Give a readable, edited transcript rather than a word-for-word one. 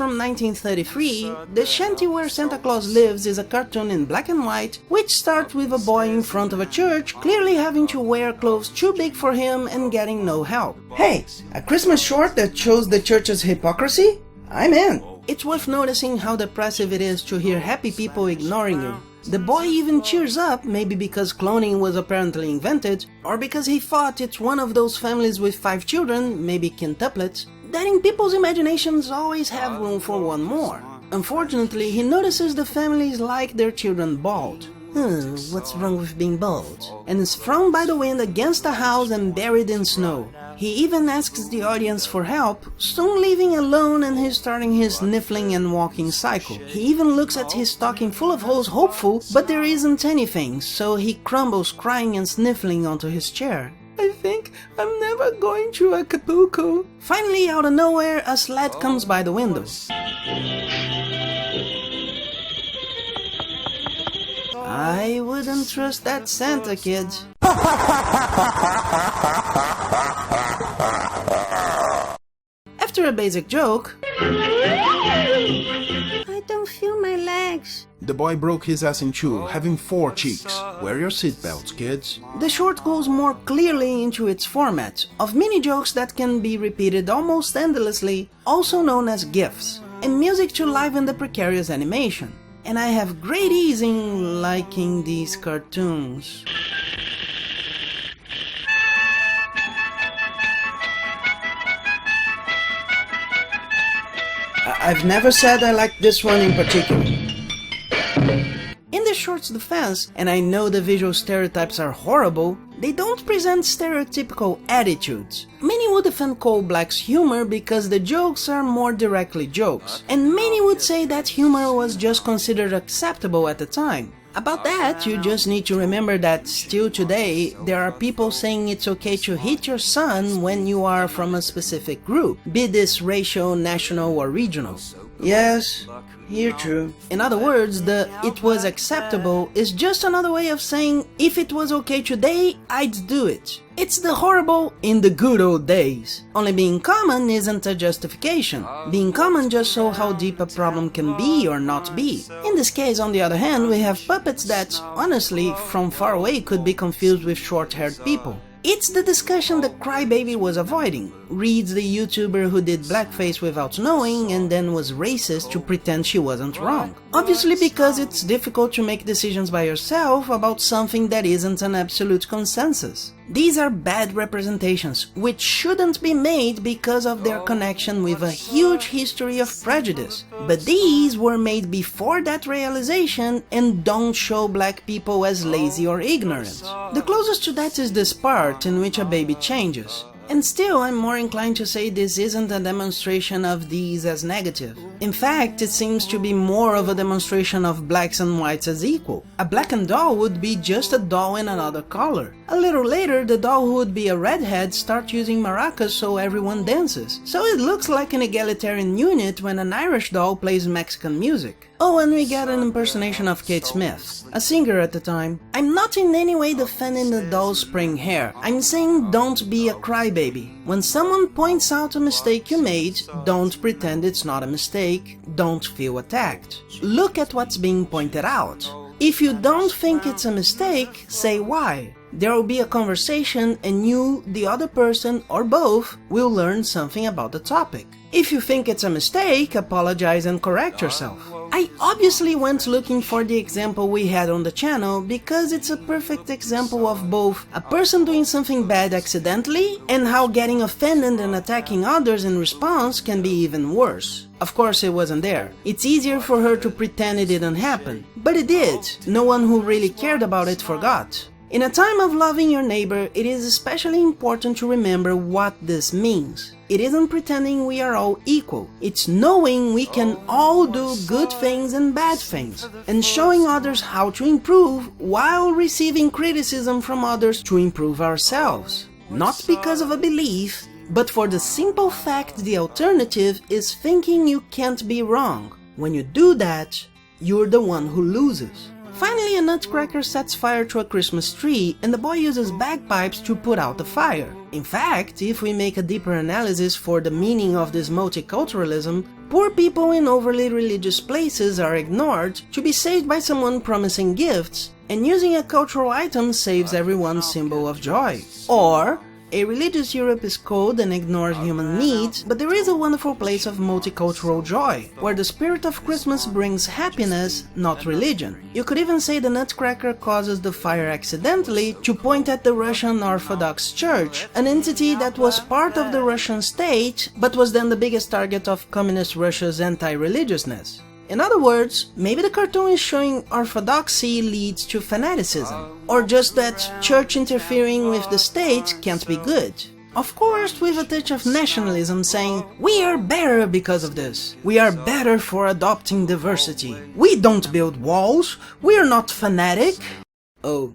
from 1933, the Shanty Where Santa Claus Lives is a cartoon in black and white, which starts with a boy in front of a church, clearly having to wear clothes too big for him and getting no help. Hey, a Christmas short that shows the church's hypocrisy? I'm in! It's worth noticing how depressive it is to hear happy people ignoring you. The boy even cheers up, maybe because cloning was apparently invented, or because he thought it's one of those families with 5 children, maybe quintuplets, that in people's imaginations always have room for one more. Unfortunately, he notices the families like their children bald. What's wrong with being bald? And is thrown by the wind against a house and buried in snow. He even asks the audience for help, soon leaving alone and he's starting his sniffling and walking cycle. He even looks at his stocking full of holes hopeful, but there isn't anything, so he crumbles crying and sniffling onto his chair. I think I'm never going to Acapulco. Finally, out of nowhere, a sled comes by the window. I wouldn't trust that Santa kid. After a basic joke, I don't feel my legs. The boy broke his ass in two, having 4 cheeks. Wear your seatbelts, kids. The short goes more clearly into its format, of mini jokes that can be repeated almost endlessly, also known as GIFs, and music to liven the precarious animation. And I have great ease in liking these cartoons. I've never said I like this one in particular. In the short's defense, and I know the visual stereotypes are horrible, they don't present stereotypical attitudes. Many would defend Coal Black's humor because the jokes are more directly jokes, and many would say that humor was just considered acceptable at the time. About that, you just need to remember that still today, there are people saying it's okay to hit your son when you are from a specific group, be this racial, national or regional. Yes, here too. In other words, the "it was acceptable" is just another way of saying if it was okay today, I'd do it. It's the horrible in the good old days. Only being common isn't a justification. Being common just shows how deep a problem can be or not be. In this case, on the other hand, we have puppets that, honestly, from far away could be confused with short-haired people. It's the discussion the Crybaby was avoiding, reads the YouTuber who did blackface without knowing and then was racist to pretend she wasn't wrong. Obviously because it's difficult to make decisions by yourself about something that isn't an absolute consensus. These are bad representations, which shouldn't be made because of their connection with a huge history of prejudice. But these were made before that realization and don't show black people as lazy or ignorant. The closest to that is this part in which a baby changes. And still, I'm more inclined to say this isn't a demonstration of these as negative. In fact, it seems to be more of a demonstration of blacks and whites as equal. A blackened doll would be just a doll in another color. A little later, the doll who would be a redhead starts using maracas so everyone dances. So it looks like an egalitarian unit when an Irish doll plays Mexican music. Oh, and we get an impersonation of Kate Smith, a singer at the time. I'm not in any way defending the doll's spraying hair. I'm saying don't be a crybaby. When someone points out a mistake you made, don't pretend it's not a mistake. Don't feel attacked. Look at what's being pointed out. If you don't think it's a mistake, say why. There will be a conversation and you, the other person, or both, will learn something about the topic. If you think it's a mistake, apologize and correct yourself. I obviously went looking for the example we had on the channel because it's a perfect example of both a person doing something bad accidentally and how getting offended and attacking others in response can be even worse. Of course it wasn't there. It's easier for her to pretend it didn't happen. But it did. No one who really cared about it forgot. In a time of loving your neighbor, it is especially important to remember what this means. It isn't pretending we are all equal. It's knowing we can all do good things and bad things, and showing others how to improve while receiving criticism from others to improve ourselves. Not because of a belief, but for the simple fact the alternative is thinking you can't be wrong. When you do that, you're the one who loses. Finally, a nutcracker sets fire to a Christmas tree and the boy uses bagpipes to put out the fire. In fact, if we make a deeper analysis for the meaning of this multiculturalism, Poor people in overly religious places are ignored to be saved by someone promising gifts, and using a cultural item saves everyone's symbol of joy. Or, a religious Europe is cold and ignores human needs, but there is a wonderful place of multicultural joy, where the spirit of Christmas brings happiness, not religion. You could even say the nutcracker causes the fire accidentally to point at the Russian Orthodox Church, an entity that was part of the Russian state, but was then the biggest target of communist Russia's anti-religiousness. In other words, maybe the cartoon is showing orthodoxy leads to fanaticism, or just that church interfering with the state can't be good. Of course, with a touch of nationalism saying, we are better because of this, we are better for adopting diversity, we don't build walls, we are not fanatic. Oh.